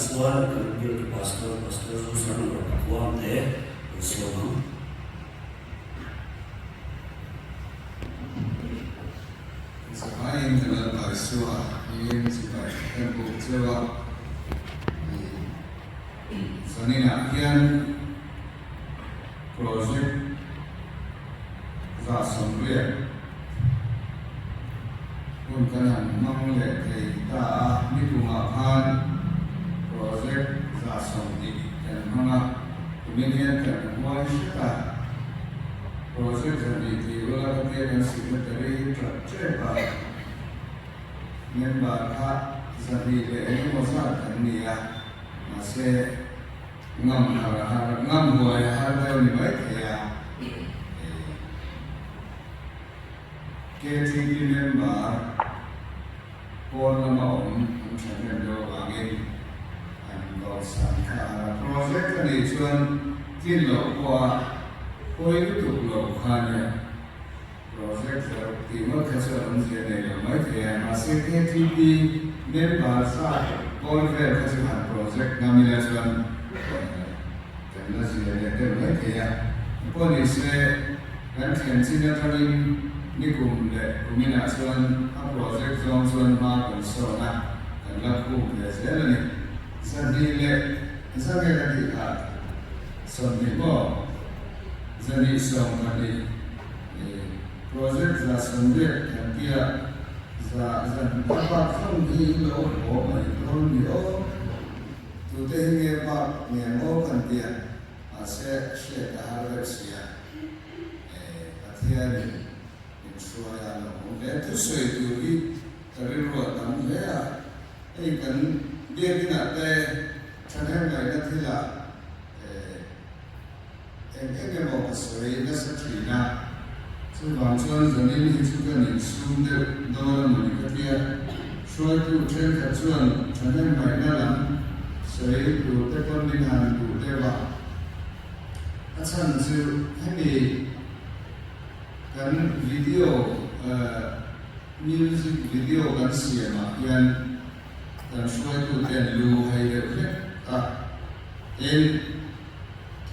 suara kemudian ke pastor susah berkuam deh selama sebaik dalam bahasa ini sebaik tempoh Jawa sanina yang projek Zasambia Unkanan menglek kita nikumakan projek Zasambia dan mana kemudian kan wanita proses dari tiwala kemudian sekretari terceba membahas dari ini masalah ini ya masih ngam buaya harga ini baik ya KTP member pon nama saya jawabin dan sangka proses ini cuman tidak kuat Koi itu bukannya proses timur keseluruhan jenis mereka masih KTP member sah konver keseluruhan proses ngambil cuman karena sebenarnya mereka polisi dan tensinya terlalu nikum le kumina cuman proses cuman makan soalnya karena kumpulan sebenarnya sampai ketika sampai jadi semuanya proses Zasambia yang dia dapat kami loh tu tehnya pak yang kan dia asyik harus ya hati-hati suara loh itu sesuatu dari luar kamu ya kan dia tidak cadang mereka tidak Ini mau sesuai sesuatu Sebantuan zaman ini juga nih sudah dalam menikah suatu kecelakaan jangan dalam saya itu terpandingan itu dewa asal itu ini kan video music video kan siapa yang dan suatu dan lu hai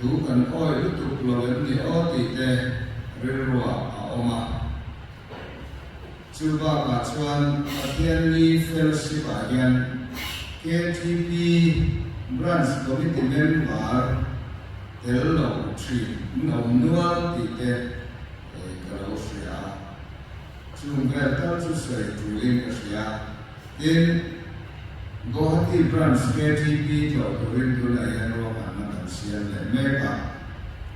tu kan oi itu keluar ni di rirua oma coba bacuan akhirnya fellowship bagian KTP branch committee member hello tree nomor kalau saya cuma tahu saya tulis saya in Guwahati branch KTP to Rindu Layan Rohan dan Sian dan Mega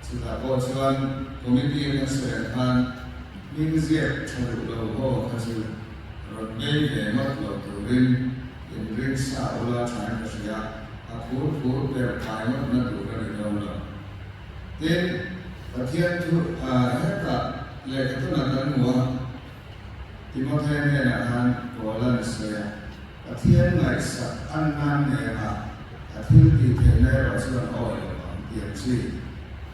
sudah bocuran komite yang serempan mingziat terlalu kasih rodai hemat loturin yang saula cahaya kerja aku berkaitan dengan dugaan itu dan bagian tu heka lekatu nakan muah timothy nakan bolan saya Atian naisa anan nera atil di tenai rasulan awal yang si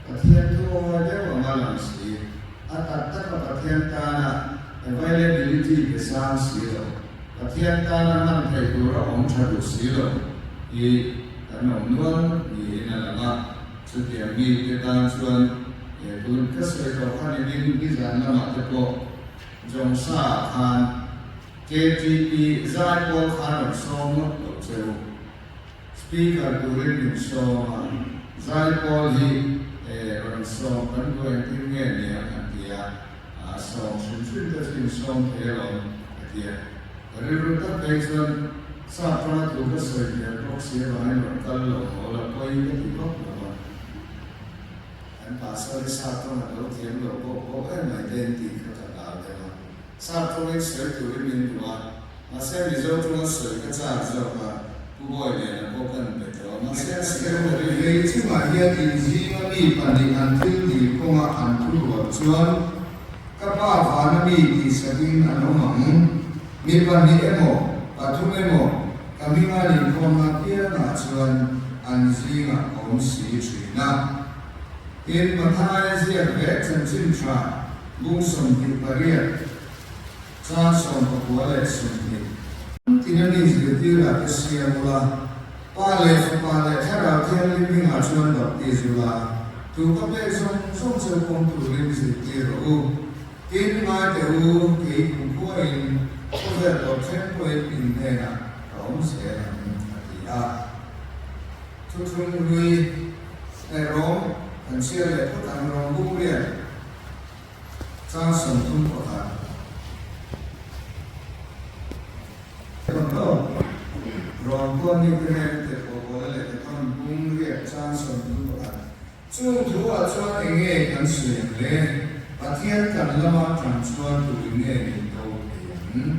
Atian tu ada malam si atat atian tanah availability besar si Atian tanah nanti dura cadu si I nuan I nalama setiap kita suan ya pun keseluruhan ini bisa nama teko jongsa kan KTP Zaipol Khan Song Lotseu Speaker Durin Song Zaipol Hi Song Kan Go Yang Tingnya Nia Dia Song Sun Sin Song Hello Dia Riruta Pekson Satra Tuka Soya Proxy Lain Kalau Ola Koi Ketikok Lama Dan Pasal Satra Nalo Tiang Loko Identity Kata Dala Satu lagi saya tulis minta, masa result cuma saya kerja apa, bukan dia bukan betul. Masa saya dari itu mahir inji ni pandingan tinggi koma antu buat kapal ni di sebin anomang, ni pandi emo, patu emo, kami mari koma kia nacuan anji ngak komisi cina. In matanya saya betul cinta, bungsum di pariat. Sa som pakuala sumpi. Tinani zitira kesiya mula ป้าเลยถ้าเราเที่ยวริมวิ่งหาชวนดอกตีสุราถูกก็เป็นส่งเสริมความถูกริมสิทธิ์รู้กินมาแต่รู้กินกุ้งกุ้ยก็จะตกเช่นกุ้ยปิ่นเองเราเสียหลังตีทุกทุนลุยในร้องกันเชื่อเลยพวกทางร้องบุ้งเรียนสร้างสมทุนประทานคนโตรองพวกนี้เป็นเด็กโบราณเลยแต่ต้องบุ้งเรียนสร้างสมทุนประทานช่วงทั่วช่วงเองกันเสียเลยประเทศกันละมาทำช่วงตัวเองโตเอง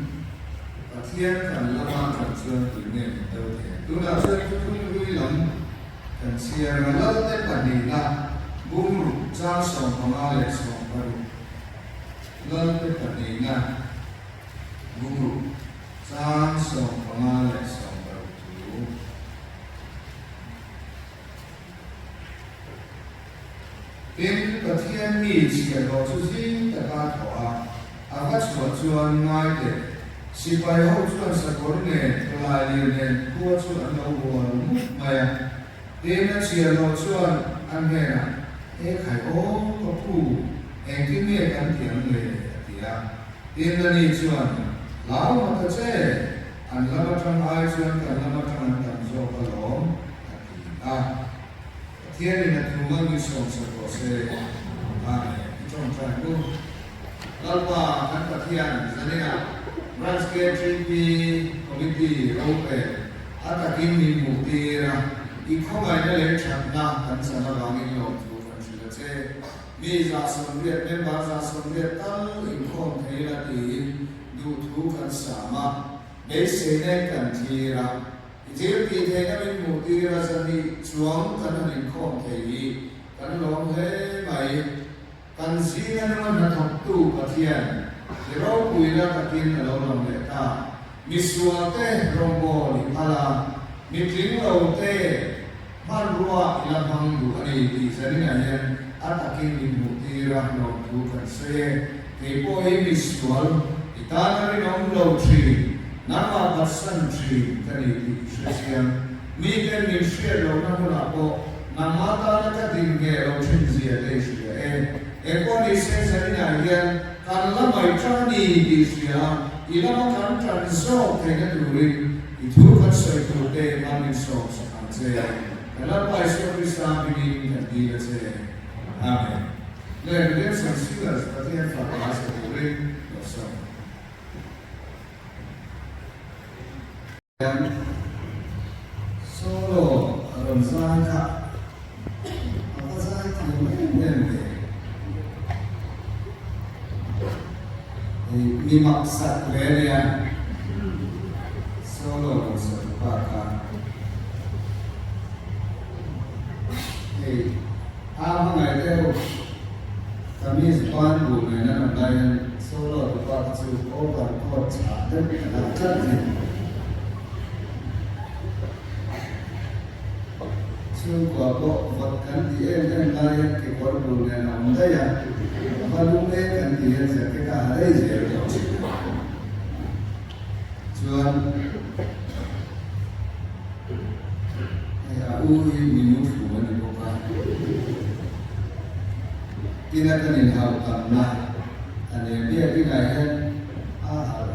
ประเทศกันละมาทำช่วงตัวเองโตเองตัวเราช่วยทุกคนลุยหลังกันเสียมาแล้วแต่ปัจจุบันบุ้งสร้างสมของอะไรสมบัติแล้วแต่ปัจจุบันบุ้งสร้างสมของอะไรสมบัติเป็นประเทศมีเสียเราทุกสิ่งแต่การถอดอาการชวนง่ายเด็ดสิไปห้องชวนสกุลเนี่ยลายเรียนผู้ชวนเราหัวมุกมาเดี๋ยวเสียเราชวนอันเนี้ยใครโอ้ก็ผู้เองที่มีกันเถียงเลยเดียวเดี๋ยวนี้ชวนเรามาเจออันละมาทำไอชวนกันละมาทำกันโจกหลงเที่ยงนี้ทุกวันมีส่งสกุลเสียจงใจดูแล้วว่าการปฏิญาณจะเนี่ยรัฐเกจิปีคอมมิตี้รูปแบบอาตกินมีมุติระอีกข้อหมายนั่นเลยฉันนะกันสำหรับเราไม่ยอมทุกคนเชื่อเชื่อมีศาสนาเรียนเป็นภาษาสมเด็จตั้งอีกคนเทระดีดูทุกกันสามารถเบสเนกันทีระเจ้าที่เทกันเป็นมุติระสันนิชวงกันอีกคนเทวีกันลงเฮ้ไปกันสีนั้นมันทำตู้ปะเทียนเราคุยแล้วกันเราลองเด็กมิสวาเตรองโบลิอะไรมีถึงเราเตะบ้านรัวอิลาบังดูอันนี้ที่เสด็จเนี่ยอาตากินมีมุติระเราดูกันเสียเก็บไว้มิสวาลอิตาลีน้องเราทรีน้ำมาบัสันทรีกันนี้ที่เสียงมีกันมีเสียเราหน้าหัวโปน้ำมาตาลกันดิ่งเกเราทิ้งเสียได้เสียคนที่เสียเสด็จเนี่ยการละไม่ทำนี่ที่เสียอีละมาการทำโซ่เทกันดูริitu kan suatu tema misal sahaja. Kalau pasal Islam ini tidak saja. Amin. Lalu sesuatu seperti yang fakta seperti dosa. Dan solo Ramzan tak apa sahaja yang ini maksud beliau. Solo sepakat. Apa itu? Kami sepan bukan ada solo sepakat super kota dan ada. Suka kok bahkan dia dan layak kekor bukan ada ya. Kalau mereka dia sekitar ada je. Tuhan, aku minum bukan bukan. Tidak kena hal karena ada dia tidak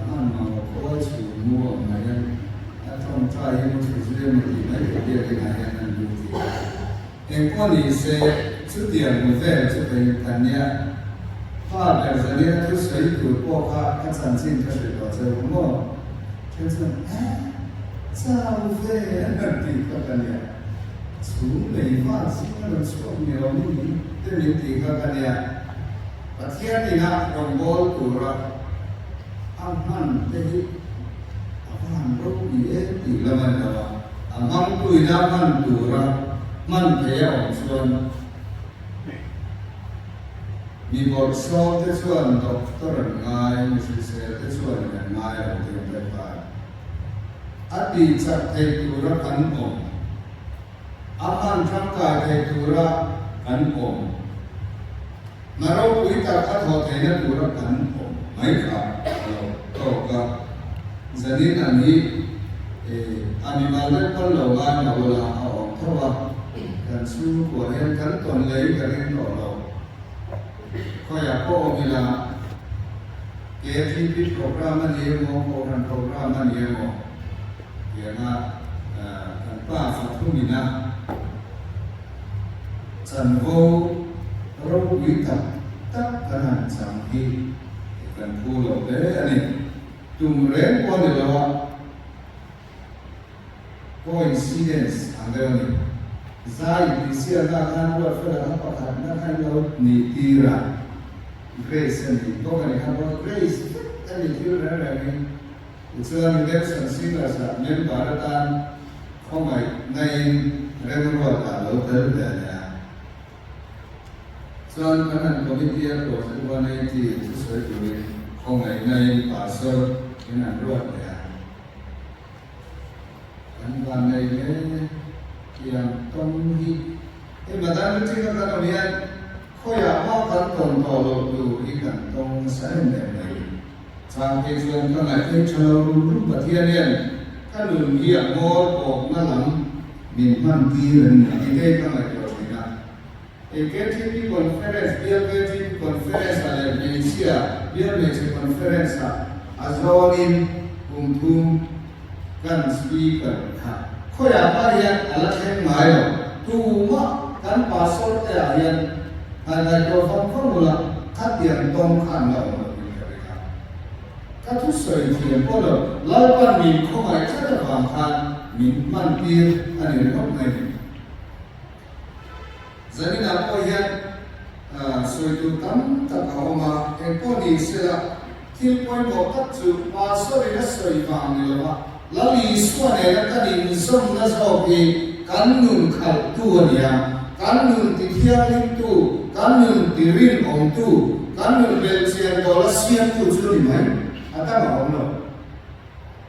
man mau kau semua macam atau try muslim tidak dia tidak nanti. Engkau ni setiap mufel seperti tanya, pada zaman itu saya ikut poka kesansin kesudah semua. Kata, sampai nanti katanya, sudah ifas, kalau suami orang ini, terlihat katanya, pasien tidak rombol turun, aman, jadi aman rombol di laman dawa, aman tu idaman turun, man kaya orangมีบทสอบที่ส่วนด็อกเตอร์ง่ายมีสิ่งเสียที่ส่วนง่ายเราเตรียมไปไปอดีตจากเทตุระกันผมอาหารร่างกายเทตุระกันผมนรกวิตาคัดหัวเทนตุระกันผมไม่ขาดเราโตกับจะนี้อันนี้อ ami malai pon lo ma na wala a o thawa kan su ko hen kan ton lei kan hen lo ko ya ko mila KTP program ni mo program ni mo ya na kan pa sa thu mina chan ho ro wi ta tak kan chang hi kan pu lo de ani tum ren ko ni lo coincidence angani zai disia na kan wa fa na pa khat na kan lo ni tira grace ani to kan ha ba grace ani tira na ni usulan election sila sa men baratan khomai nai regular ta lo tel da ya son kanan committee ko sa ba nai ti su sai tu khomai nai pastor ina ruat ya kan ba nai ne yang tong hi mà ta nói chuyện ta nói là khối à hoa cắn tồn thọ lộ đủ cái cắn tông sẽ đẹp này sang cái chuyện ta lại thấy chờ lúc mà thiên nhiên ta lường hiệp ngô bột nó lắm mình mang kia là những cái ta lại được gì nào cái KTP conference dia KTP conference là Malaysia dia Malaysia conference azonin untuk kan speaker khối à hoa hiện là thêm mai rồi tu mà kan pasal terakhir ada profam formula kat yang tong kan lah kat tu sering polo lawan min kau mai kat orang kan min mantir ani lekop nai jadi apa yang soi tu tam tak kau ma ekoni sila til point kau kat tu pasal ini soi faham ni lepas lalu isuan yang tadi nisam nasopi kanun khal tu dia kanun tihialing tu kanun tirin om tu kanun belsian dola sian tu sudah dimai ada mau no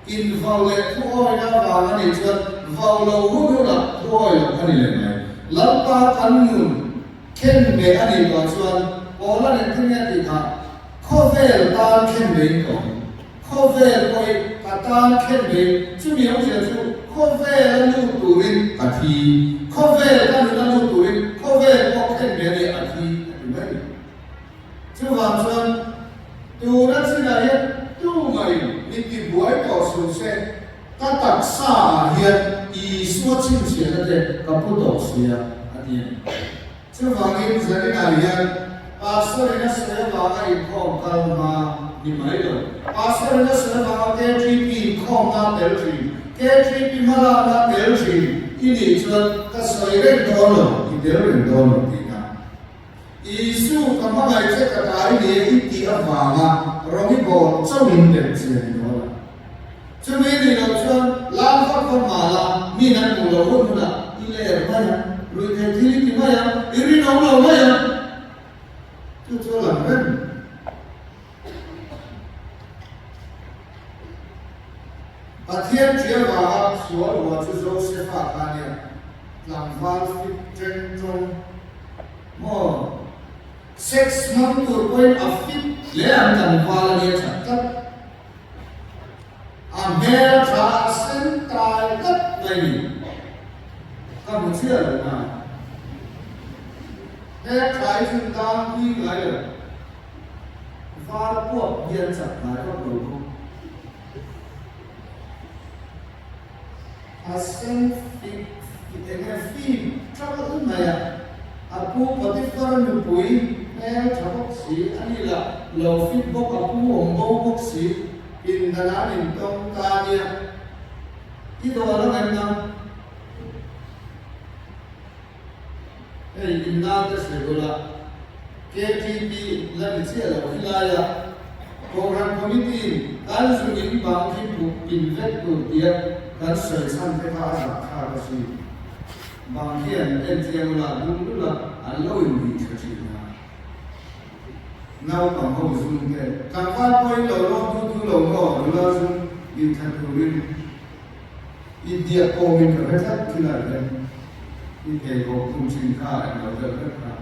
invalid tu oi dah bangan itu vaulo hulu lah tu oi lah ni leh lapa kanun ken be ani tuan orang yang punya tiga kovel tan ken be itu kovel koi katan ken be tu dia macam tu kovel lu turin hati kovel kan lu turin kovel kok ken be ni hati mana tu macam tu nak sedaya tu mai ni dibuat kau susah tak sah dia isu cincin ada kapudok sia hati tu macam jadi kalian pasal ini saya bawa info kalma di mana pasal ini saya bawa KTP koma telfi KTP malah telfi ini cuma kesoiran dolar ideal dolar kita isu kemana itu kata ini itu apa Romi bol cawin telfi dolar cuma ini cuma lama kemana minat mulut muda iler mana rujuk diri mana iri nama mana itu cuma kan Atian dia bawa suara waktu itu siapa kanya, lambat fit jengkong, mo 6 month tu poin afit, leang tanpa dia cakap, Amerika terasa terlekat lagi, kamu siapa nak? Try tentang ini lagi, faham buat dia cakap apa dulu. Asen dengan film travel maya aku patifaran nupui travel si anila lau film bok aku ombau bok si pindahan intong tanya itu orang yang indah tersegolah KTP lagi siapa wilayah program komite kan sudah bangkit invest dia kan水产这块差的是，往天NTM啦、路啦，老容易出去啦。那我讲好是的，刚发过老都老是一看都是，一点方面可是他出来的，一点个空心卡老的那。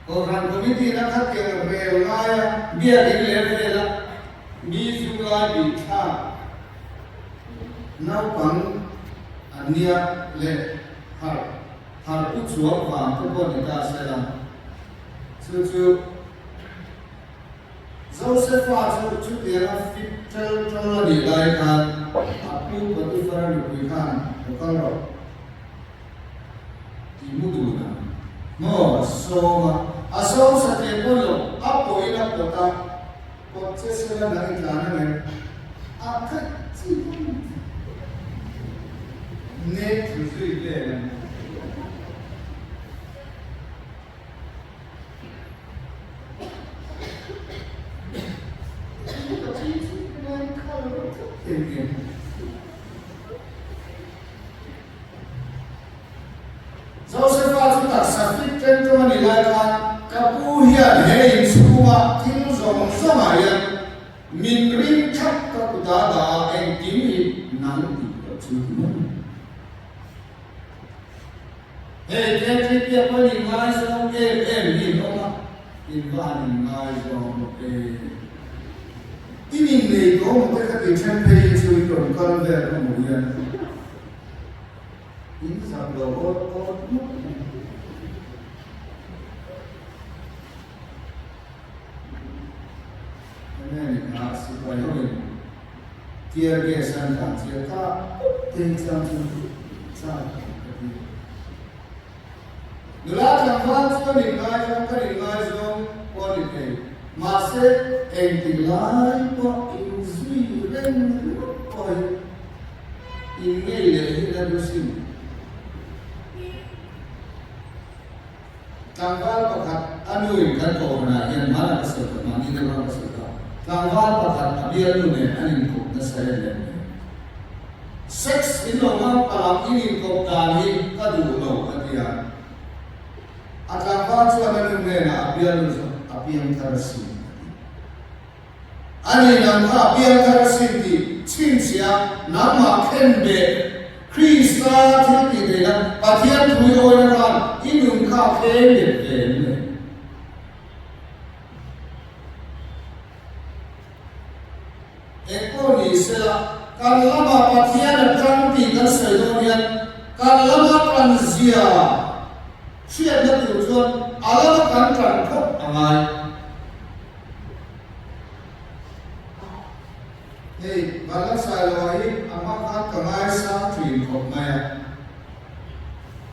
Orang komite nak kat yang real lah, biar ini level lah. มีสุราบิท่าน้าปังอันเนี้ยเล็กหากผู้ชัวร์ความทุกคนในการเสด็จจู่ๆโจเซฟว่าชุดเดียร์ฟิตเทลจังเลยได้กันอาผู้ปฏิบัติอยู่กันก็รอที่มุดูนะโม่โซมาอาโซสเตปโลอัปโปอินัปโตตาโคเชสเลนักการเนี่ยอาคัดจีเนตสุดๆเลย Joseph Azuta Safit Tentuan Ilakan Kapuhian Hei Suma Kim Zong Samayan Min Ring Chak Kakudada and Kimi Nang Ipatuman Hey, can't you be a funny nice on Ivan nice on Ini ne ko mo ka ti chen pe chu ko ko de ko mo ya in sa lo ko ne na si pa yo ne tier ge san ta tier ka te chang chu sa nula chang fa chu ni ngai zo ko ni pe Masih entilai po inzui dan poi ingay lehi dusin. Tanggal pakat anu kan ko na yan mana kasulta mani na kasulta. Tanggal pakat abiyan ne anin ko na saya Sex ino nga palang inin ko dahil kadulo katiyan. At tanggal sa nanin na abiyan karasin. Ani nang abiyan karasin di cincia nama kende Krista titi dela patian tuyo na inung ka kende Eko ni sila kalama patian kanti kan sayonian kalama kan zia siya na tujuan alama kan kok amai Hey, balas salawai amak kamai sa twin kok maya.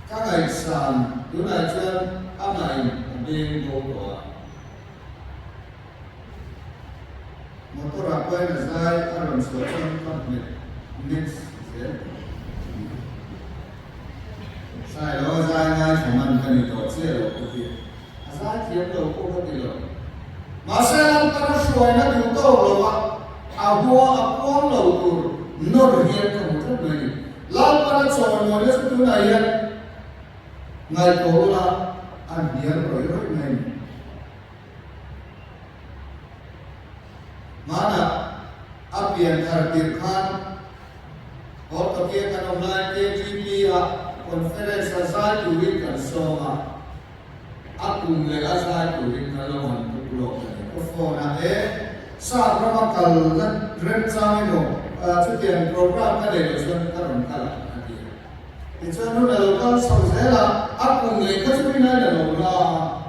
Kangai san, tunai chuan amai beng bodoa. Motor apa yang saya aron suacan komplit mix ya. Saya lo saya ngai cuman kan itu sih lo kopi. Asal dia lo kopi lo. Masalah tanah suai na juta lo pak. Abuang lautur nor hian kamutan bani lal para chon mo le su na yan ngai ko la an hian roi ngai mana apian hartir khan or to ke kan online ke GP a conference sa tu win kan soma akung le asa tu win kan lo han tu lo ko fo na sa rama kal na ren chang no chutian program ka de chuan ka ron kala ati ti chuan no lo kal so zela akung le ka chupina de lo la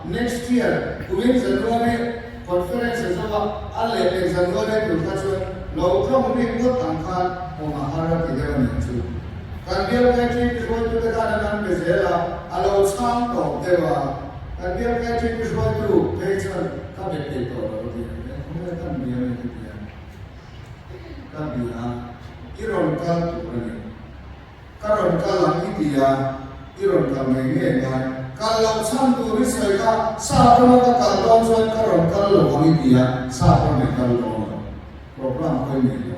next year kuin January conference zawa ale pe January tu ka chuan lo thong ring ko tang khan o mahara ti de ni chu kan bial ka chi ko tu de ka nan pe zela alo chang to de wa kan bial ka chi ko tu pe chuan ka be te to lo ti kan biar itu dia, kan biar iron kal tu ni, karon kalang itu dia, iron kal mengenai, kalau santu risai ka, sahaja mereka kalau soal karon kal lo itu dia, sahaja mereka lo, program kau ni.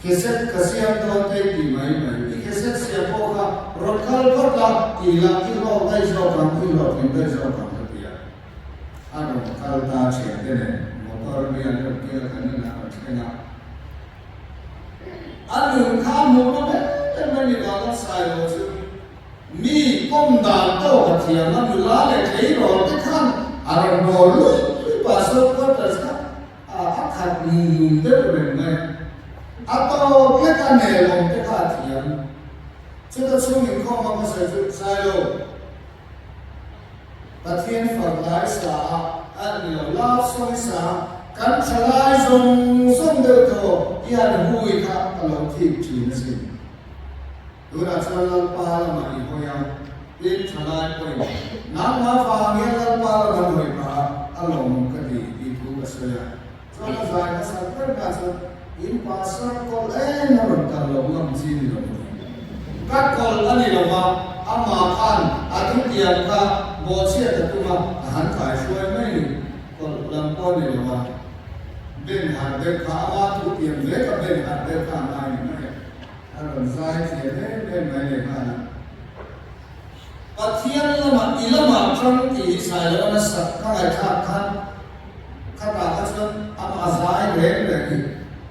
Keset kasihan tuan tadi main, keset siapa ka, rokal kotla, ilang ilau kai jauh kan dia. Ano kalta siya din motor niya kaya kanina kaya ano kamo ba naman ni balas sayo ni pomdan to katiya na mulale kayo te kan aron bolu pasok ko tas ka ขัดมุมเดิมเลยไหมอัตโตเพื่อการเนรลงเพื่อการเทียมชุดช่วงหนึ่งข้อมาภาษาจุดใส่โลปะเทียนฝักหลายสาอันเดียวลาบสวยสากันฉลายทรงเดือดโตยันหุยค่ะตลอดที่จีนสิดูราชลปาลมาอีกอย่างยินฉลายไปน้ำมาฟังยันลปาลมาหน่วยปาอารมณ์ก็ดีที่ถูกเสียจนใจก็สั่งเป็นการสั่งอินปัสสาวะก็เอ็นหลุดตลอดลำจีนลงกัดคนอันนี้เราว่าอามาคันอาทิตย์เดียวก็โบเชียตตัวมาอาหารขายช่วยไม่ก็ลำต้นนี่เราว่าเบ่งหัดเบ่งขาว่าทุกอย่างเล็กกับเบ่งหัดเบ่งขาไม่ไม่อารมณ์ใจเสียเล่นไม่เลยค่ะปัจจัยละมันอิละมันครั้งที่ใส่แล้วนะสักข้างไอ้ข้างข้างข้างหลังก็จะอามาใจเล่นเลย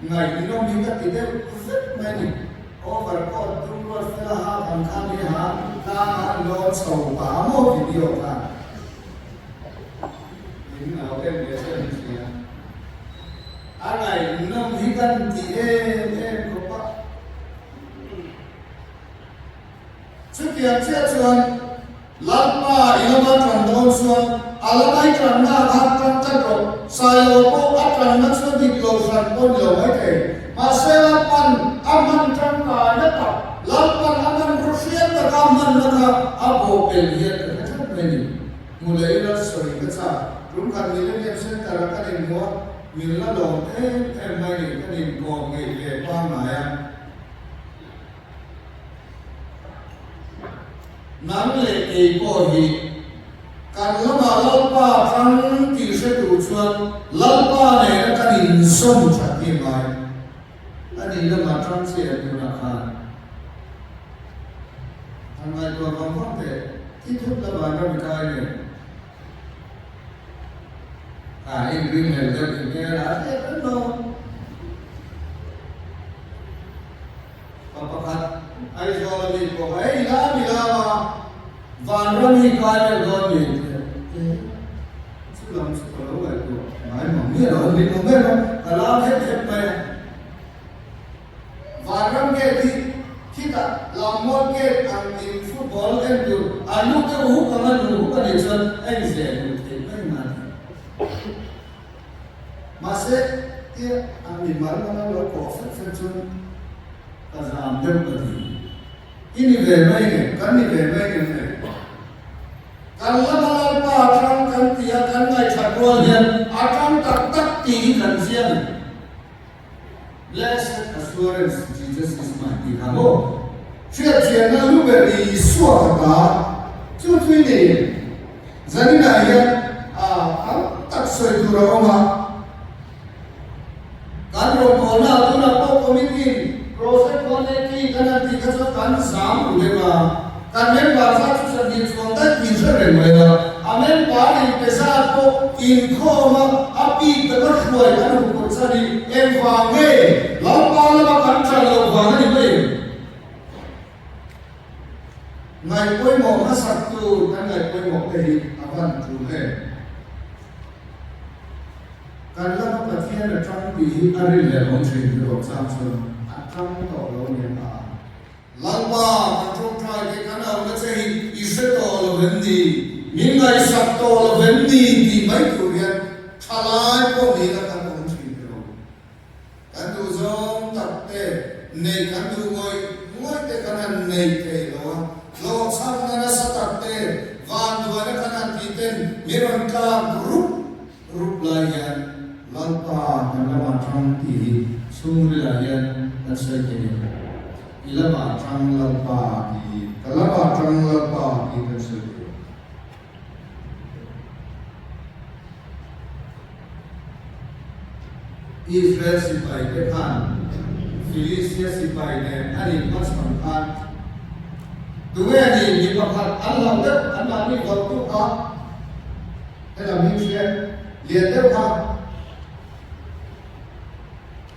ไงอิน้องมีก็ติดเดียวฟิตไม่นี่โอ้ก็ก็ดูรถเฟล่าหาพันข้างนี้หาตาโดนเสาป่าโม่วิดีโอค่ะยิ่งเอาเล่นเยอะเสียอะไรน้องมีกันที่ก็ปะชุดเกี่ยวเชื่อชวนลับมาอิลมาจันโดนชวนอะไรไม่จันนาพักจันจันโรสายโลโก้อัตรันนักชวนดิบโลชันต้นโลไม่เตะมาเซลปันอามันจันกายนักลับปันอามันรุเชียนตะกามันนะครับอาโบเป็นเฮียนกันทั้งเป็นมูเลยรัสวยก็จะรู้กันมีเรื่องเส้นแต่ละกันเองหัวมีละหลงไม่ได้กันเองกองเงี้ยความหมายนั้นเลยเองก็ฮีการละมาลับป้าทั้งที่เสด็จชวนลับป้าเนี่ยกันอินสมชัดที่ไหมอันนี้ละมาทั้งเสียดูนะครับทำไมตัวบางคนที่ทุกละมาก็ไม่ได้เนี่ยเองวิ่งเห็นเรื่องอย่างนี้นะเป็นโน่ประคัดไอ้ชาวลีบอกไอ้ลาบิลามาวันเรามีการเดินอยู่สุดลำสุดเราไอ้ตัวไม่หมองเนี่ยเราไม่หมองเนี่ยเราแต่เราเห็นไปวันเราเนี่ยที่kita lamon ke angin football kan tu alu ke hukuman hukuman itu exam itu mana masih dia angin mana lo kofet fetun azam dem tadi ini vermai kan ini vermai kan kalau malam patram kan dia kan ngai chakronya akan tak tinggi kan siang blessed assurance Jesus is mighty kamu chuyện chuyện nó lúc về đi suốt cả chú thuy này dân này anh tắc sợi tu rồi mà cán bộ có nào tu nào có committee process con này thì cái này thì cái số cán giảm của mình mà cán men bảo ra chú sẽ đi xuống đất thì sẽ về mà amen bảo đi cái sao có in kho mà api cái đất ruồi cái nó cũng sẽ đi em vào nghe lão ba là cán trả lời vào cái gì vậy ngày cuối một nó sạch tu cái ngày cuối một thì avan tu hếtการเล่าประเทศในช่วงปีอะไรเหล่านี้ที่เราสร้างขึ้นช่วงต่อเราเนี่ยหลังว่ามันช่วงท้ายที่กันเอาไม่ใช่อิสระต่อเราเห็นดีมีไงสักต่อเราเห็นดีที่ไม่ถูกเรียนทลายพวกนี้แล้วกันเราชีวิตเรากันดูจงตัดเตะในกันดูงอยแต่กันนั้นในเตะเราสร้างนั้นสัตว์เตะวันดูอะไรกันนั้นที่เป็นมีรังการูปลายยันLalpa nama macam ti sumulayan tersegi. Ila macam lalpa ti, kalau macam lalpa ti tersegi. Israel sipai depan, Filistia sipai ne, ani pas makan. Dua ni dipakai Allah dek, Allah ni waktu kah? Dalam Israel lihat dek kah?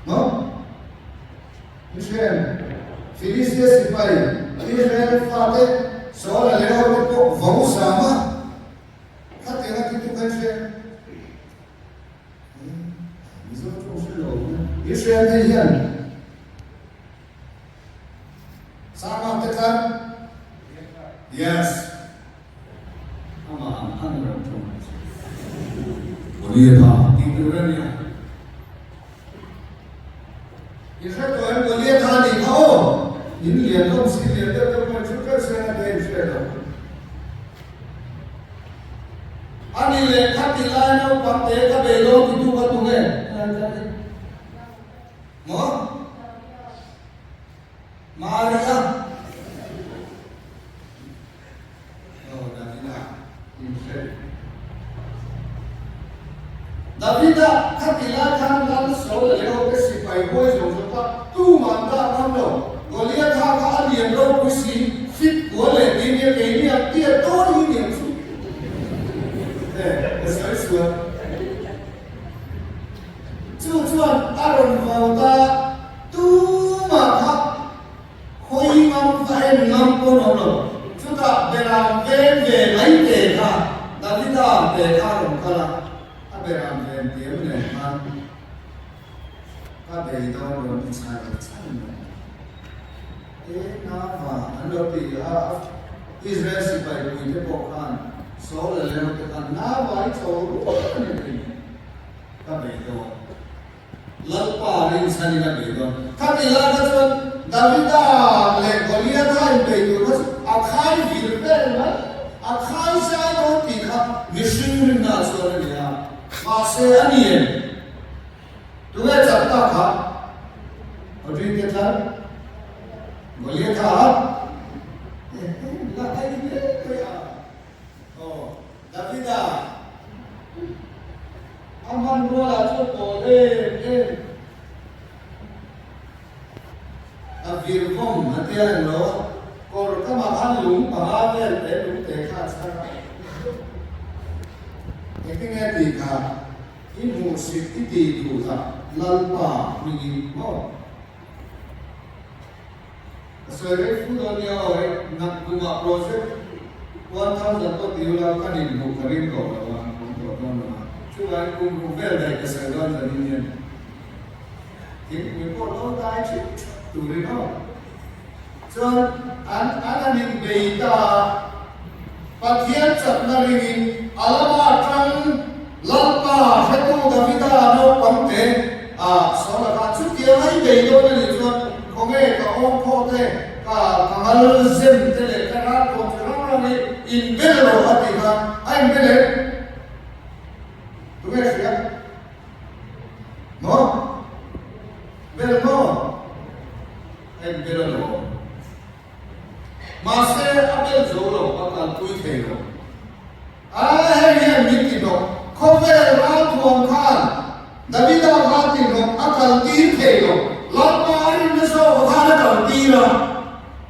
No? Israel, Filistia sipai, Israel fatih, soal lewat itu bagus sama. Hati-hati itu kan Israel. Bisa terus. Israel hay hiền sao mà tất cả yes ama ang ram thong Goliath tin tu ra niya Israel ko ang Goliath ni ko in lian ko si lian da ko chu ka se na de Israel ani le khatila no pam te ka be lo ti tu ka tu nge mo Maria Davida khatila khan lan so le ho ke sipai boy so so ta tu man da nam lo Goliath ka alien ro ku si fit ko le ni ni ke ni a ti to ni ni su sai su chu aron va ta tu ma kha khoi ngam phải ngam ko no lo chu ta be ram ve ve lai te kha Davida te kha ron kala Abraham then the other man, they don't want to sign the time. And Israel si by the Bokan, so the level now I told Kabedo. Lalpa in Sanina Bedo. Kabila Davida, like Goliath, and Bedo, a kind of a kind side of Pika, Mission Nasoria. Masih anian, tu kan cerita kah? Orang kita, boleh kah? Lah ini dia. Oh, tapi dah. Aman bola tu boleh. Afirkom nanti yang lo, kalau kita makan lung, pahala lung tekad sekarang. Ini ngerti kah? Ini musik itu juga lalpa begini. Oh, sebagai fudonya orang nak buat proses, 1,000 tu diulakan ini bukan kau lawan kontrol. Cuma kumpulan dari kesalahan tadinya. Ini kalau dah cik turun oh. So, anak ini beda. Patian cakna ringin alamatan lalpa hetu Davida no pamte sola ka chutia hai dei do ni chuan konge ka on phote ka kangal zem tele kana ko chara ni in belo ati ka ai bele tu ves ya no belo no ai belo no Masih abel zolo bakal tui thelo. Yang miti do. Kovel ram tuam kan. Davida hati do akal ti thelo. Lapa ari meso wakala kal tira.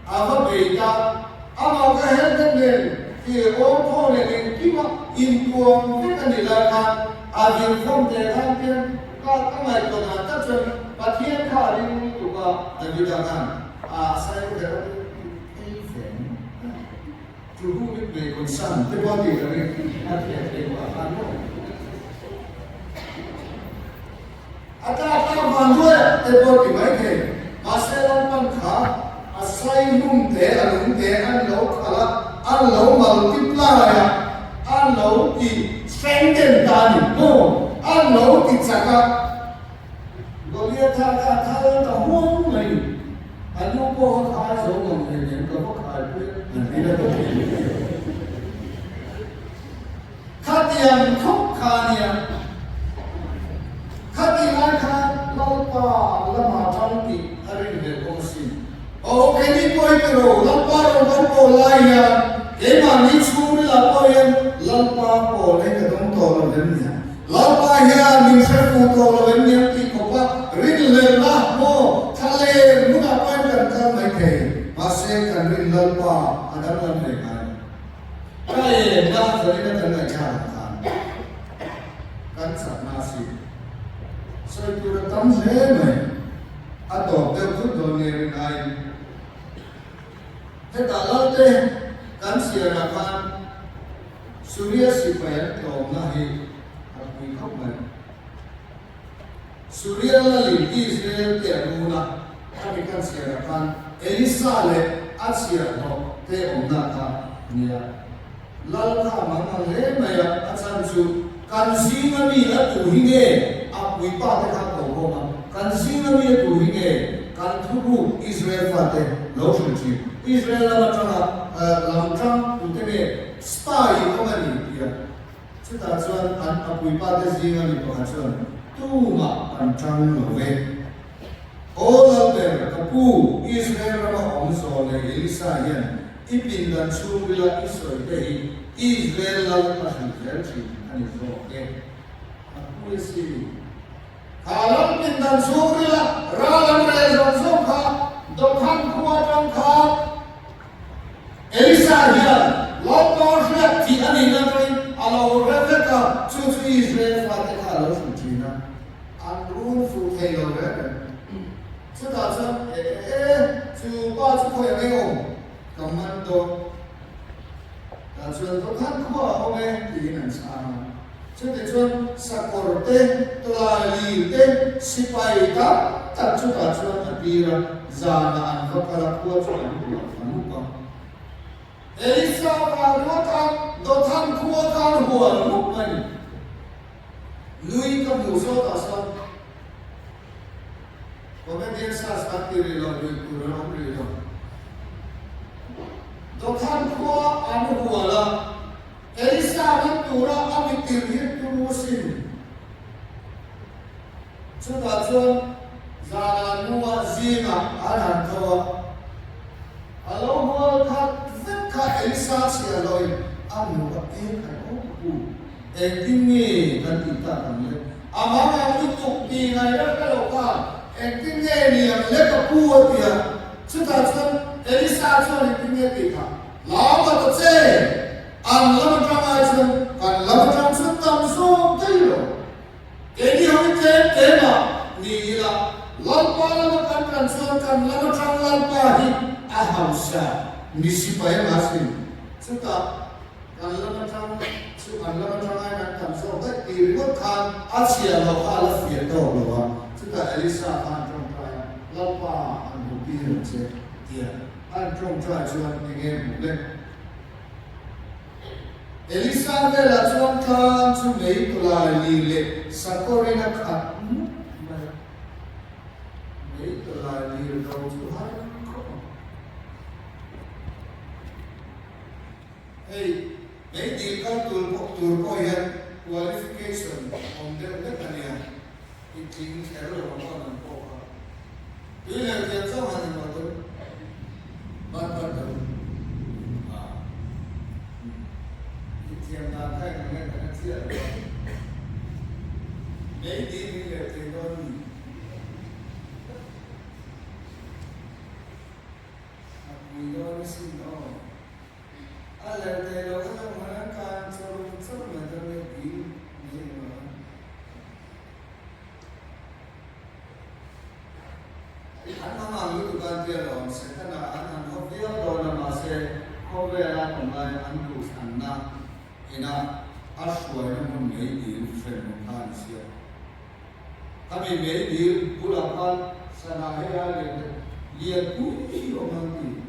Ava beta. Ama ka helden len. Ki on phone len kiwa in tuam vekanila ka. Avil from te kampian. Ka kamai ko na tatsen. Patien ka rin tuka Davida kan. Saya kira Tuhu itu konsan, terbuat dari hati apa? Apa bantu terbuat di mana? Masalah pangkah, asai numte, alau kala, alau multiply, alau di strengthen tadi, alau di jaga. Goliath thal tahun lagi, alu ko khai zong yang ko khai Khatian khop khania khatian kha lalpa lama thamti arin ve kosi o keni koi pero lalpa ro ko laya ema ni chu lalpa yan lalpa ko le ka dong to lo den ya lalpa ya min se fu to lo den ya ti ko pa rin le la mo thale mu na pa kan ka mai the masih kan rin lalpa adam lam le ka ai na zari na kan ai cha kan sa na si so tu ra tam he mai adop de khu do ne rin ai he ta la te kan si ra kan surya si pa to na hi apui khop mai Syria la lim Israel te amuna kami kan sia kan Elisa le asia no te omna ka nia lal kha mama le maya achan chu kan singa mi la tu hinge apui pa te kha ko ko ma kan singa mi tu hinge kan thu Israel fa te lo shu chi Israel la tanga lam tang tu te me spy ko ma ni ya chuta chuan an apui pa te singa mi ko ha chuan tu ma kan tang lo ve all of them kapu Israel rama om so le Elisa yan ipin dan chu bila Israel te Israel la pa han zer chi ani so ke kapu si kalam pin dan chu bila ralam re zo so kha do khan khuwa tang kha Elisa yan lo pa shla ti ani na trai alo re ka chu Israel fa te kha lo chu chi na an run fu te lo re这打算就把这块没有，咁样多，打算都看过后面第一能查，这得说萨果的，多拉里的，西巴伊达，打算那边了，咋那安个卡拉过去安过安过，Elisa把罗汤都看过看过安过嘛呢，女个不说打算。我们电视上看的了，就不让的了。都看过，安过了。Elisa们读了，阿米听也读心。这打算，咱那我自嘛，俺那头，阿老我看，这看 Elisa 起来了，俺那个看哦，今年看地大看嘞，阿妈妈你做地那要个老干。Engkingnya ni yang leka kuat dia, sudah cuman Elisa cuman engkingnya kita. Lama tu an lama drama cuman kan lama drama cuman tamso tayo. Jadi hari tema ni lah lampa lama kan cuman kan lama drama lampa hi ahausa misi payah masih. Sudah kan lama drama cuman lama drama kan tamso tak diribut kan asia lokal fiat tahu loh. Sudah Elisa an trong trai lapa an bukti je dia an trong trai chuan ingem le Elisa ve la chuan kan chu mei tula li le sakorina khat mei tula li ro chu han ko hey mei di kan tur ko ya qualification on the kania Iking kero orang orang poka. Ini yang dia tahu hanya macam bantuan. Itu yang nak kai dengan dengan siapa. Maybe ini le teknologi. Aku ini sih no. Alat teknologi yang mana kan sebelum macam ni Anak malu tu kan dia loh, sekarang anak dia doa masih kau bela pemain antus anak, ina aswai namun meidi friend mungkin siapa. Kami meidi bulakan sana hera lihat kunci orang ni.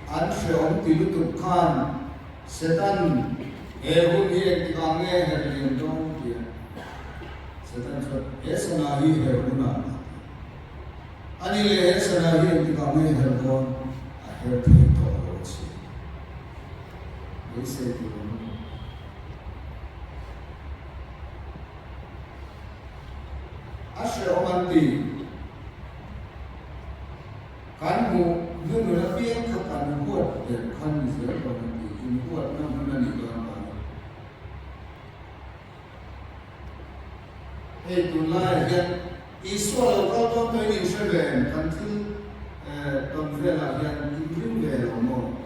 Anse orang tilu tukan setan ehun dia dikange herian dong dia. Setan ऐसा नहीं है गुना अनिल ऐसा नहीं है कि कामे हर कौन हर ठीक तो होची ऐसे क्यों आश्रय ओमंती कानू नुनु लपियं खकानु हुआ দের खान से ओमंती इन हुआ ना मननी तो itu lah yang isu lokal tu tu ini sebab kanti pembela yang ingin beromo.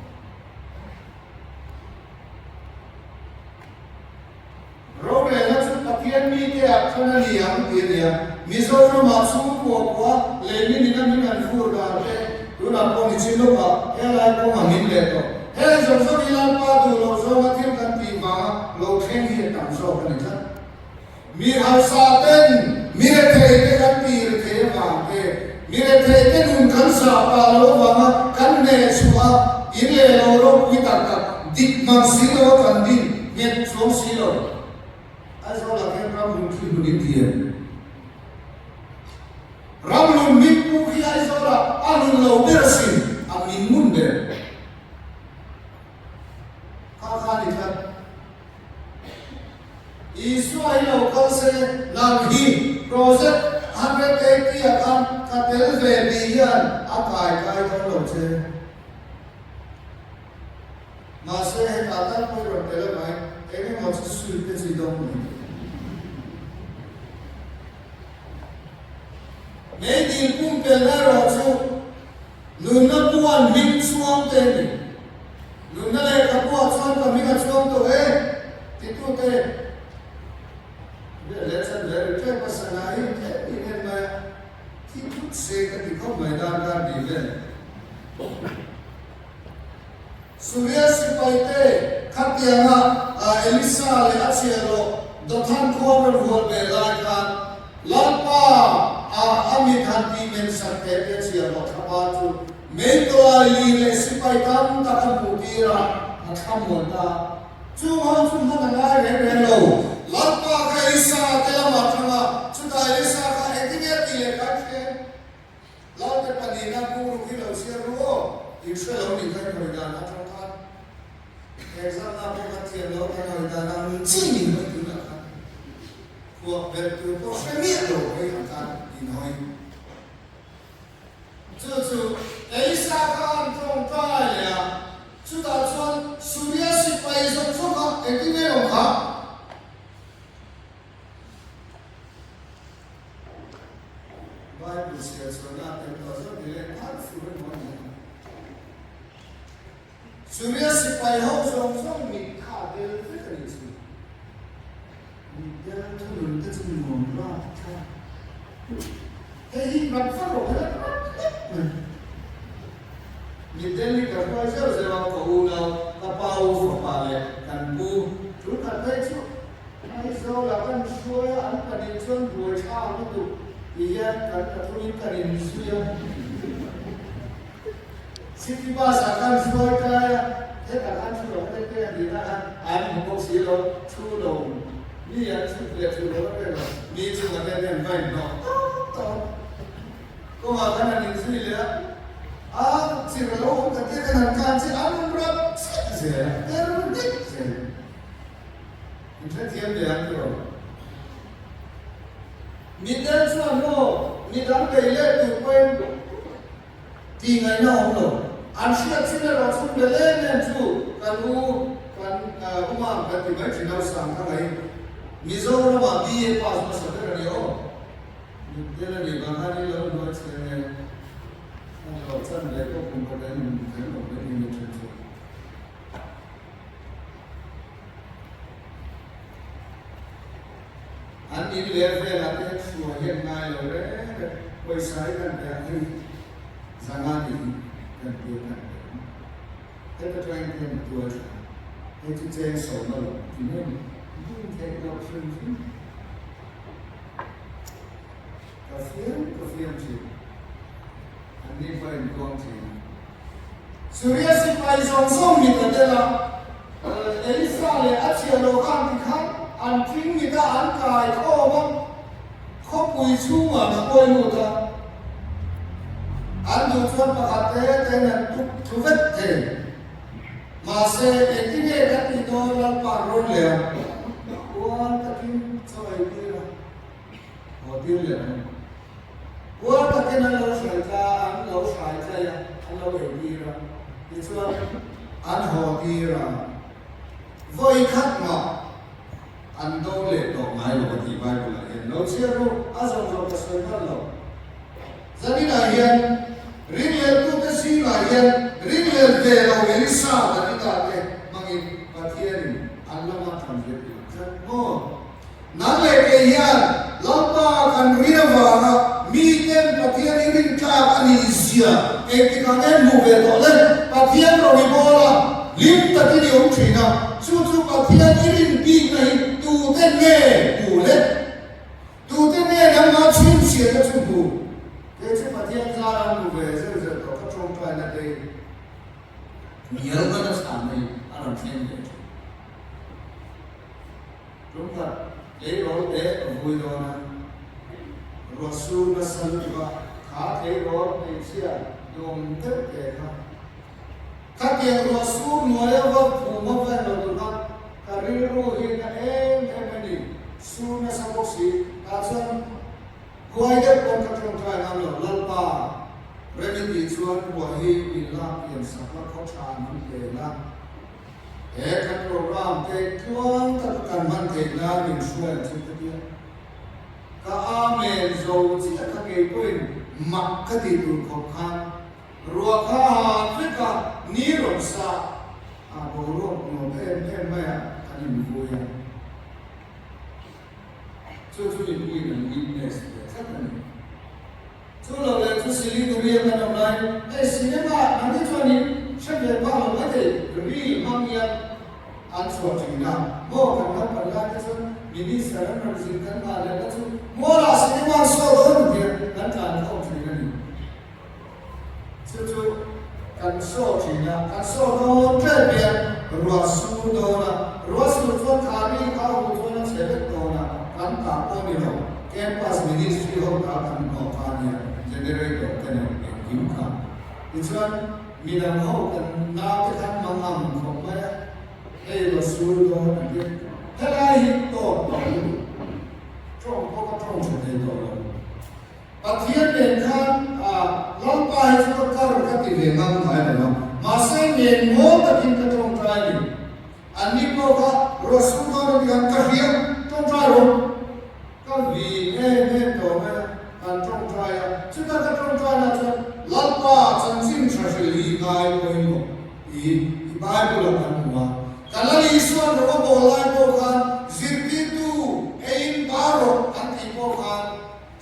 Robe macam pakian ni dia akan lihat dia. Misalnya masuk kuah leni ni kami kan furga le. Tu nak pun dicilo ka, elai pun amin le tu. Elai so ilan pa tu lo so makin kanti ma lo keng hiat tam so kan itu. มีหาซาเป็นมีเรเทเตกันปีเรเทวางเตมีเรเทเตนุนกันสาปาโลวางกันเนชัวอิเลโลโรวิตากับดิกมังสิโลกันดินเน็ตสองสิโลไอ้สาวหลักเห็นรำลุนที่บุญเทียนรำลุนมิปูqui ai sora anul lo dersin amin munde khani khat Israel lo kase nalhi project 180 akan katel ve biyan akai kai ko lo che ma se he tata ko ro tele mai ene mo su pe si dong Mấy điều cũng cần là rõ chú Nương nó buồn mình xuống tên đi Nương nó lại các buồn xuống và mình gặp xuống tổ ế Thì tôi tê Để lẽ chân lẽ được cái bà sẵn là hình thế Thì nên mà Khi chút xê cái thì không phải đàn đàn đi về Surya si pai tê Khát tiền Elisa lẽ ác xìa lộ Đột thân khoa bên vườn về lại khăn Lát ba Ami thanti men sakte pe sia lo thapa chu me to ali le sipai tam ta kan mutira atham monta chu han chu han la re lo lappa ka isa te la ma thama chu ta isa ka etine ti le ka che lo te panina pu ki lo sia ro i se lo ni ka ko da na tha tha exam na pe ka ti lo ka no da na chi ni ko tu na ka ko ver tu ko se mi lo ai ka nói chú Elisa kan trong tai là chú ta chọn Surya si pai trong số các cái này không khác Bible says for that it doesn't relate not food money Surya si pai hậu trong mình khá đều rất là nhiều mình đang thu luyện cái gì mà lo Thế thì bắt phát lộ hết Nhìn tên đi cả qua trước rồi vào cầu nào ta bao phổ bà lệ cần bu Chú thật thấy chú Hay sao là cần xuôi ăn cả điện xuân rồi cha nó tụ Thì hiện cần cả thu nhìn cả điện xuôi Xin thì ba xã cần xuôi cái Thế cả ăn chú đồng cái kia thì ta ăn một bốc xí đó chú đồng Như vậy chú liệt chú đó cái rồi Như chú là cái đèn vành nó Kung akan nanin sila, si Ralo, ketika nanti si Anu berat, saya, terus saya. Itu tiap dia tu. Midan suano, midan kaya tu pun tinggal na ono. Ansiat sila rasul belen tu, kalu kan rumah ketiba cina sangka lain. Mizo nama biye pas masuk ke radio. Dia lagi bahari lalu buat saya, kalau saya lekuk kemudian lekuk ini macam Andi level nanti suahen ngai lore, perisai kan terakhir sangat ini dan dia kan. Kita try and do it. Itu saya soal, ini take option. Kafian sih. Ani paling kong sih. Surya si pai song ni kadela. Elisa le acia lo kan tikhan an ting ni ta an kai ko bang. Ko pui chu ma na koi mu ta. An du chuan pakhat te na tu vet te. Ma se etine ka ti do lan pa ron le. Wan ta tin choi ti la. Ho tin le. Qua các cái năng lượng sải ra, anh lâu sải ra, anh lâu để đi ra, thì chưa, anh họ đi ra, với khách mà, anh đâu lệ đồ máy rồi thì bài của lại hiện, lâu chưa luôn, anh dùng rồi cái sợi thân rồi, gia đình là hiện, riêng lệ tu cái gì là hiện, riêng lệ về là về đi xa là đi ta cái, mang in và thiên, anh lâu mà làm việc rất ngon, nãy lệ cái hiện, lâu ta cần riêng vào Miten patian ini kah anisia, kangen move dolen, patian roni bola, lim tadi di China, cucu patian ini bingai tu tenge, boleh เชื่อชุบเดี๋ยวจะมาเที่ยงซาลังดูเว้ยจะก็ตรงไปนะเดี๋ยวมีอะไรก็จะสามในอารมณ์เช่นเดียวตรงกับเดี๋ยวเราเดี๋ยวคุยโดนรัสูลนัสลุว่าขาเทโรในเชี่ยโยมเด็กเด็กครับถ้าเกี่ยวรัสูลหน่วยว่าผู้มาเป็นเราดูว่าการีรู้เห็นเองไม่ดีสูลนัสบุษีอาจารย์กวยเด็กคนกระทงใจนั่นหรอลัลปาเรื่องที่ชวนว่าให้อินลาเปลี่ยนสักแล้วเขาชามันเองนะกันโปรแกรมเด็กทวนตัดกันมันเด็กน่าเป็นช่วยทุกทีก็อาเมนโซที่จะเกี่ยวกับมักคดีดูขบขันรัวข้าฟิกานิรสาบรวมโนเอ็นไม่อันนี้มีคุยช่วยคุยหนึ่งวินเนสสักหนึ่งช่วยเราเลยช่วยสิริดูเรียนกันทำไมสิริมาอันนี้ช่วยนี่ฉันเรียนว่าเราไม่ได้รีมั่งยันอันสวดจริงนะโม่กันนับปัญญาที่สุดมินิสารนักสิ่งกันมาแล้วก็ช่วยโม่ละสิริมาสวดโดนเดียนั่นการเข้าถึงนั่นช่วยกันสวดจริงนะกันสวดโดนเทียนรัวสูดโดนะรัวสูดชวนขาดีเขาชวนเสด็จโดนะกันตาโตมิโนแกนปัสมินิสทรีของการทำของการเนี่ยเจเนเรตกันเนี่ยยิ่งขับดิฉันมีนำเข้ากันนาที่ทำมังของแม่ให้เราสู้ตัวนั่นเองถ้าได้หิตโตต่ออยู่ช่วงพวกก็ช่วงสุดท้ายต่อเลยปฏิเสธเด่นขันล้อมไปให้ทุกคนก็ติดเรื่องนั้นได้เลยนะมาเส้นเด่นโม่ตะกินกระทงใจอันนี้พวกเราสู้ตัวในการกระเทียมตรงใจรู้ก็วีเน่ตัวแม่การตรงใจชุดการตรงใจนะจ๊ะล้อมไปจนสิ้นชีวิตลีกายไปหมดอีบายบุรุษกันหัวการละลิส่วนเราบอกไล่พวกกันจิตติดูเอ็นบาร์อันที่พวกกัน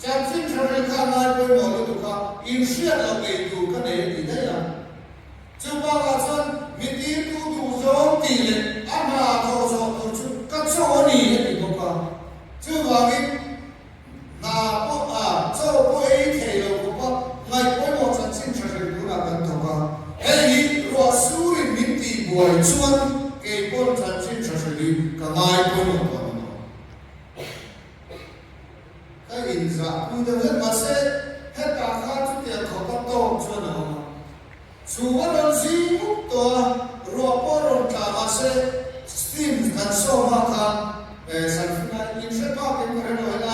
จนสิ้นชีวิตกันไล่ไปหมดทุกคนอินเชียเราไปดูกันเองที่ได้ยังจุดบางส่วนมิติดูดูโจมตีเลยอามาโตโจตุจุดกัจโจนี่ที่พวกกันจุดบางทีนาพวกเจ้าพวกเอเทโลพวกไล่ไปหมดจนสิ้นชีวิตดูนักันทุกคนเฮ้ยรัวสูริมิติบวยชวนเกี่ยวกับฉันสิ้นชีวิตก็ไม่พ้นหมดตัวนั้นก็อินทราพูดถึงมาเสกให้ตาข้าทุกอย่างเขาก็ต้องชวนเอาส่วนเราสิมุกตัวรัวปอรุนตามาเสกสตีมกันโซมากันสันฟินาอินเชป้าเป็นคนเราเห็นไง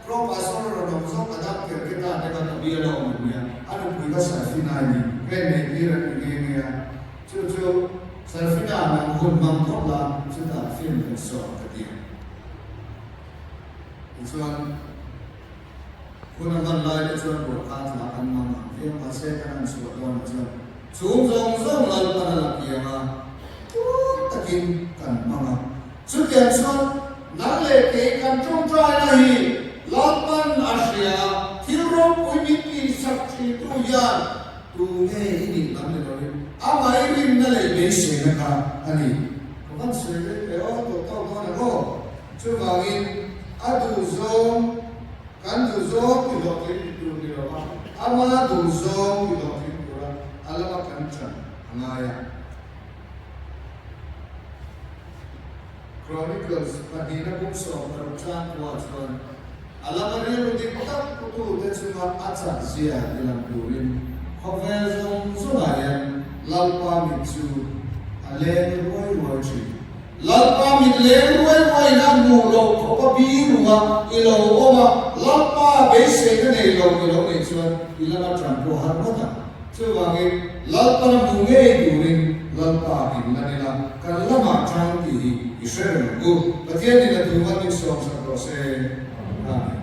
เพราะภาษาเราเราชอบกระดับเกี่ยวกับการในการทำเบียร์เราเหมือนเนี่ยอันนี้คุยกับสันฟินานี่แค่ในที่เราเรียนเนี่ยจู่ๆสันฟินามันคนมันทบลาสุดท้ายฟิล์มเป็นสอบกันเดียวส่วนคุณมันไล่ในส่วนบทการหาอันมันเรียกมาเสกกันส่วนตัวนะส่วนสูงส่งหลังกันละเกียร์มาตะกินกันมาสุดท้ายส่วนนั่นเลยเกี่ยกันจงใจนะฮีลับมันอาเซียที่เราคุยมิตรสักทีตัวอย่างตัวเงี้ยนี่นั่นเลยอาไม่ริมนั่นเลยไม่เสียนะครับอันนี้ก็มันเสียเลยแต่ว่าตัวโตนะก็ช่วยมากินอาดูโซมกันดูโซมที่เราเห็นตัวนี้เราอามาดูโซมที่เราเห็นตัวเราอะไรมากันจังง่ายChronicles ปฏิณบุกสองประจานวัดวันอาลามาเรียนดีพักกุตุเดชมาอาจารย์เสียในลำพูรินขอเวลาสุดท้ายลาปามิจูเลนรวยจีลาปามิเลนรวยนักมูโลขอบีรัวอิโลโอมาลาปาเบสเซกันอิโลในส่วนอิลามาทรัมโกฮาร์มาตาช่วยว่าไงลาปามุเงยดูรินลาปาอินนั่นเองกันลามาทรัมกีอิสราเอลกูประเทศนี้เราดูว่ามีสองสัปดาห์เสร็จ